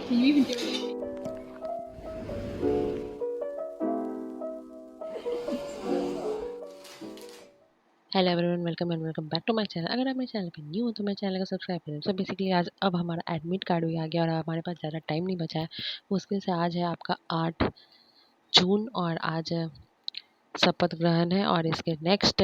Can you even do it? Hello everyone, welcome and welcome back to my channel. अगर आप मेरे channel पे new हो तो मेरे चैनल को सब्सक्राइब करें। सो बेसिकली आज अब हमारा एडमिट कार्ड भी आ गया और हमारे पास ज़्यादा टाइम नहीं बचा है। मुश्किल से आज है आपका 8 जून और आज शपथ ग्रहण है और इसके नेक्स्ट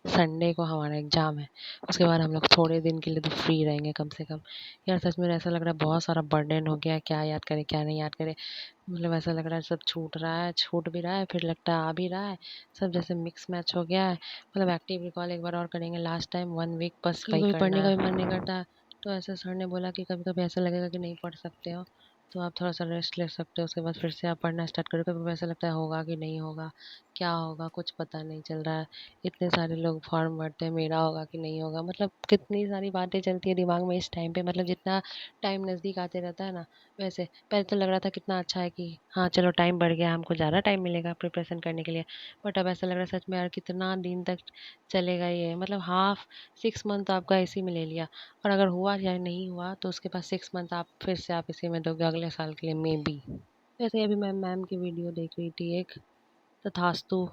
संडे को हमारा एग्ज़ाम है। उसके बाद हम लोग थोड़े दिन के लिए तो फ्री रहेंगे कम से कम। यार सच में ऐसा लग रहा है बहुत सारा बर्डन हो गया है, क्या याद करें क्या नहीं याद करें। मतलब ऐसा लग रहा है सब छूट रहा है, छूट भी रहा है, फिर लगता है आ भी रहा है। सब जैसे मिक्स मैच हो गया है। मतलब एक्टिव रिकॉल एक बार और करेंगे लास्ट टाइम 1 वीक बस कभी कभी पढ़ने का भी मन नहीं करता। तो ऐसे सर ने बोला कि कभी कभी ऐसा लगेगा कि नहीं पढ़ सकते हो तो आप थोड़ा सा रेस्ट ले सकते हो, उसके बाद फिर से आप पढ़ना स्टार्ट करो। कभी कभी ऐसा लगता है होगा कि नहीं होगा, क्या होगा कुछ पता नहीं चल रहा है। इतने सारे लोग फॉर्म भरते हैं, मेरा होगा कि नहीं होगा। मतलब कितनी सारी बातें चलती है दिमाग में इस टाइम पे। मतलब जितना टाइम नज़दीक आते रहता है ना, वैसे पहले तो लग रहा था कितना अच्छा है कि हाँ चलो टाइम बढ़ गया, हमको ज़्यादा टाइम मिलेगा प्रिपरेशन करने के लिए। बट अब ऐसा लग रहा है सच में यार कितना दिन तक चलेगा ये। मतलब हाफ 6 मंथ तो आपका इसी में ले लिया, और अगर हुआ या नहीं हुआ तो उसके बाद 6 मंथ आप फिर से आप इसी में दोगे अगले साल के लिए मे बी। वैसे अभी मैं मैम की वीडियो देख रही थी एक, तथास्तु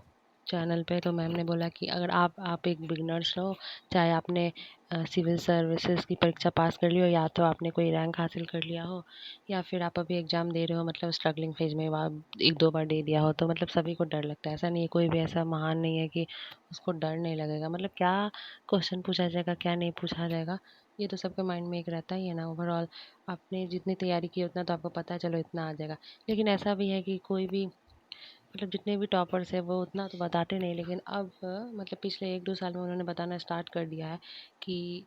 चैनल पे। तो मैम ने बोला कि अगर आप एक बिगनर्स हो, चाहे आपने सिविल सर्विसेज की परीक्षा पास कर ली हो, या तो आपने कोई रैंक हासिल कर लिया हो, या फिर आप अभी एग्ज़ाम दे रहे हो, मतलब स्ट्रगलिंग फेज में एक दो बार दे दिया हो, तो मतलब सभी को डर लगता है। ऐसा नहीं है, कोई भी ऐसा महान नहीं है कि उसको डर नहीं लगेगा। मतलब क्या क्वेश्चन पूछा जाएगा क्या नहीं पूछा जाएगा, ये तो सबके माइंड में एक रहता ही है ना। ओवरऑल आपने जितनी तैयारी की उतना तो आपको पता है, चलो इतना आ जाएगा। लेकिन ऐसा भी है कि कोई भी, मतलब जितने भी टॉपर्स हैं वो उतना तो बताते नहीं, लेकिन अब मतलब पिछले 1-2 साल में उन्होंने बताना स्टार्ट कर दिया है कि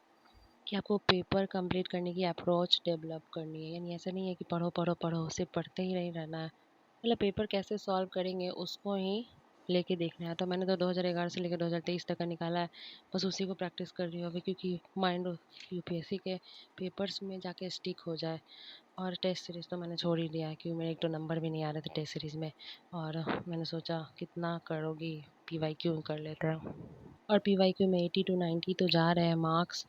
आपको पेपर कंप्लीट करने की अप्रोच डेवलप करनी है। यानी ऐसा नहीं है कि पढ़ो पढ़ो पढ़ो, सिर्फ पढ़ते ही नहीं रहना है। मतलब पेपर कैसे सॉल्व करेंगे उसको ही लेके देखना है। तो मैंने तो 2011 से लेकर 2023 तक का निकाला है, बस उसी को प्रैक्टिस कर रही हूँ अभी, क्योंकि माइंड यूपीएससी के पेपर्स में जाके स्टिक हो जाए। और टेस्ट सीरीज़ तो मैंने छोड़ ही दिया है, क्योंकि मेरे एक तो नंबर भी नहीं आ रहे थे टेस्ट सीरीज़ में। और मैंने सोचा कितना करोगी, पीवाईक्यू कर लेते हैं। और पीवाईक्यू में 80 to 90 तो जा रहे हैं मार्क्स।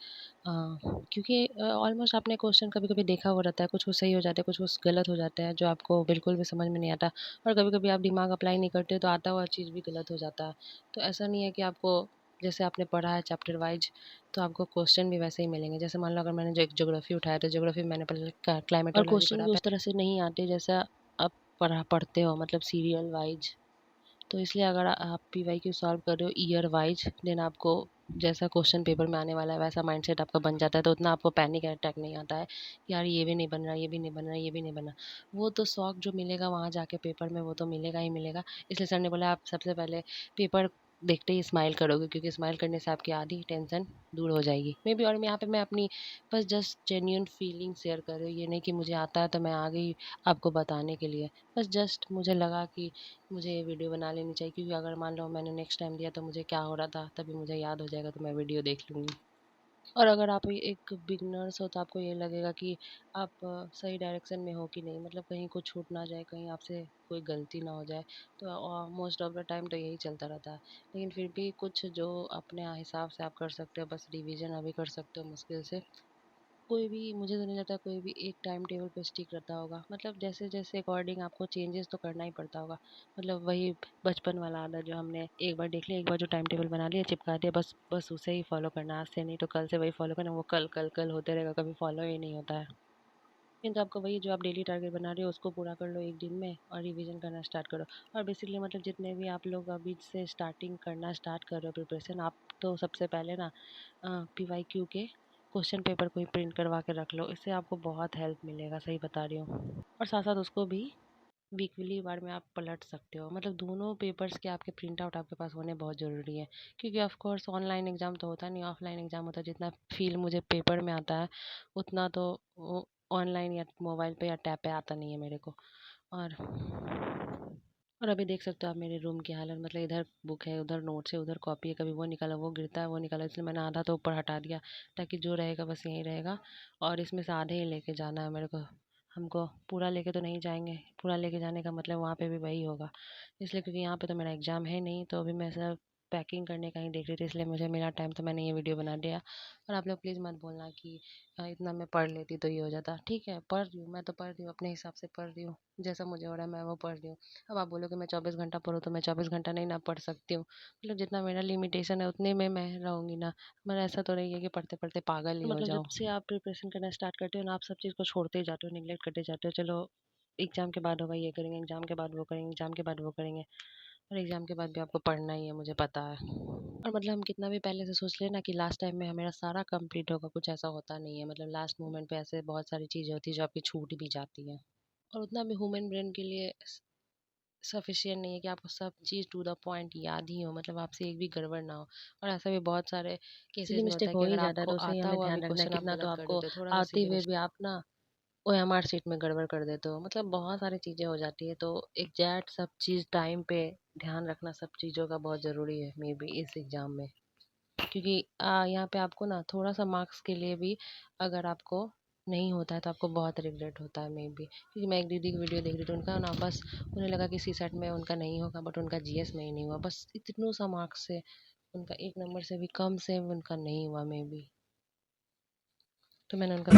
क्योंकि ऑलमोस्ट आपने क्वेश्चन कभी कभी देखा हुआ रहता है, कुछ कुछ सही हो जाते हैं, कुछ कुछ गलत हो जाते हैं जो आपको बिल्कुल भी समझ में नहीं आता। और कभी कभी आप दिमाग अप्लाई नहीं करते तो आता हुआ चीज़ भी गलत हो जाता है। तो ऐसा नहीं है कि आपको, जैसे आपने पढ़ा है चैप्टर वाइज, तो आपको क्वेश्चन भी वैसे ही मिलेंगे। जैसे मान लो अगर मैंने जो एक ज्योग्राफी उठाया तो ज्योग्राफी मैंने पहले क्लाइमेटोलॉजी और क्वेश्चन भी उस तरह से नहीं आते जैसा आप पढ़ते हो, मतलब सीरियल वाइज। तो इसलिए अगर आप पीवाईक्यू सॉल्व कर रहे हो ईयर वाइज, देन आपको जैसा क्वेश्चन पेपर में आने वाला है वैसा माइंडसेट आपका बन जाता है। तो उतना आपको पैनिक अटैक नहीं आता है कि यार ये भी नहीं बन रहा, ये भी नहीं बन रहा, ये भी नहीं बना। वो तो शौक जो मिलेगा वहाँ जाके पेपर में, वो तो मिलेगा ही मिलेगा। इसलिए सर ने बोला आप सबसे पहले पेपर देखते ही स्माइल करोगे, क्योंकि स्माइल करने से आपकी आधी टेंशन दूर हो जाएगी मे बी। और मैं यहाँ पे मैं अपनी बस जस्ट जेन्यून फीलिंग शेयर कर रही हूँ। ये नहीं कि मुझे आता है तो मैं आ गई आपको बताने के लिए। बस जस्ट मुझे लगा कि मुझे ये वीडियो बना लेनी चाहिए, क्योंकि अगर मान लो मैंने नेक्स्ट टाइम दिया तो मुझे क्या हो रहा था तभी मुझे याद हो जाएगा, तो मैं वीडियो देख लूँगी। और अगर आप एक बिगनर्स हो तो आपको ये लगेगा कि आप सही डायरेक्शन में हो कि नहीं, मतलब कहीं कुछ छूट ना जाए, कहीं आपसे कोई गलती ना हो जाए। तो मोस्ट ऑफ द टाइम तो यही चलता रहता है। लेकिन फिर भी कुछ जो अपने हिसाब से आप कर सकते हो, बस रिवीजन अभी कर सकते हो मुश्किल से। कोई भी, मुझे तो नहीं लगता कोई भी एक टाइम टेबल पे स्टिक रहता होगा। मतलब जैसे जैसे अकॉर्डिंग आपको चेंजेस तो करना ही पड़ता होगा। मतलब वही बचपन वाला आदत जो हमने एक बार देख लिया, एक बार जो टाइम टेबल बना लिया चिपका दिया, बस बस उसे ही फॉलो करना। आज से नहीं तो कल से वही फॉलो करना, वो कल कल कल होते रहेगा, कभी फॉलो ही नहीं होता है। तो आपको वही जो आप डेली टारगेट बना रहे हो उसको पूरा कर लो एक दिन में और रिवीजन करना स्टार्ट करो। और बेसिकली मतलब जितने भी आप लोग अभी से स्टार्टिंग करना स्टार्ट कर रहे हो प्रिपरेशन, आप तो सबसे पहले ना पीवाईक्यू के क्वेश्चन पेपर को ही प्रिंट करवा के रख लो। इससे आपको बहुत हेल्प मिलेगा, सही बता रही हूँ। और साथ साथ उसको भी वीकली बार में आप पलट सकते हो। मतलब दोनों पेपर्स के आपके प्रिंट आउट आपके पास होने बहुत ज़रूरी है, क्योंकि ऑफ कोर्स ऑनलाइन एग्ज़ाम तो होता नहीं, ऑफलाइन एग्ज़ाम होता है। जितना फील मुझे पेपर में आता है उतना तो ऑनलाइन या मोबाइल पे या टैब पे आता नहीं है मेरे को। और अभी देख सकते हो आप मेरे रूम की हालत। मतलब इधर बुक है, उधर नोट्स है, उधर कॉपी है, कभी वो निकाला वो गिरता है, वो निकाला, इसलिए मैंने आधा तो ऊपर हटा दिया ताकि जो रहेगा बस यहीं रहेगा। और इसमें से आधे ही लेके जाना है मेरे को। हमको पूरा लेके तो नहीं जाएंगे, पूरा लेके जाने का मतलब वहाँ पे भी वही होगा। इसलिए क्योंकि यहाँ पे तो मेरा एग्ज़ाम है नहीं, तो अभी मैं सब पैकिंग करने का ही देख रही थी, इसलिए मुझे मिला टाइम तो मैंने ये वीडियो बना दिया। और आप लोग प्लीज़ मत बोलना कि इतना मैं पढ़ लेती तो ये हो जाता। ठीक है, पढ़ रही हूँ, मैं तो पढ़ रही हूँ, अपने हिसाब से पढ़ रही हूँ, जैसा मुझे हो रहा है मैं वो पढ़ रही हूँ। अब आप बोलोगे मैं 24 घंटा पढूँ तो मैं 24 घंटा नहीं ना पढ़ सकती हूँ। मतलब जितना मेरा लिमिटेशन है उतने में मैं रहूँगी ना। मतलब ऐसा तो नहीं है कि पढ़ते-पढ़ते पागल ही हो मतलब जाओ। जब से आप प्रिपरेशन करना स्टार्ट करते हो ना, आप सब चीज़ को छोड़ते ही जाते हो, नेग्लेक्ट करते जाते हो। चलो एग्ज़ाम के बाद होगा ये करेंगे, एग्ज़ाम के बाद वो करेंगे, एग्ज़ाम के बाद वो करेंगे, और एग्ज़ाम के बाद भी आपको पढ़ना ही है, मुझे पता है। और मतलब हम कितना भी पहले से सोच लें ना कि लास्ट टाइम में मेरा सारा कंप्लीट होगा, कुछ ऐसा होता नहीं है। मतलब लास्ट मोमेंट पे ऐसे बहुत सारी चीज़ें होती हैं जो आपकी छूट भी जाती हैं। और उतना भी ह्यूमन ब्रेन के लिए सफिशिएंट नहीं है कि आपको सब चीज़ टू द पॉइंट याद ही हो, मतलब आपसे एक भी गड़बड़ ना हो। और ऐसा भी बहुत सारे सिली केसेस में होता मिस्टेक है हो कि ही अगर जाता है, आपको तो उससे ही आता हमें हुआ भी ध्यान रखना है। क्वेश्चन आप कितना तो गलत कर आपको देते हो, थोड़ा सा आते सिली हुए भी मिस्टेक। आप ना ओएमआर शीट में गड़बड़ कर देते हो। मतलब बहुत सारी चीज़ें हो जाती है, तो एग्जैक्ट सब चीज़ टाइम पे ध्यान रखना सब चीज़ों का बहुत ज़रूरी है मे बी इस एग्ज़ाम में। क्योंकि यहाँ पे आपको ना थोड़ा सा मार्क्स के लिए भी अगर आपको नहीं होता है तो आपको बहुत रिग्रेट होता है मे बी। क्योंकि मैं एक दीदी की वीडियो देख रही थी, उनका ना बस उन्हें लगा कि सी सेट में उनका नहीं होगा, बट उनका जीएस में ही नहीं हुआ, बस इतनों सा मार्क्स से, उनका एक नंबर से भी कम से उनका नहीं हुआ मे बी। तो मैंने उनका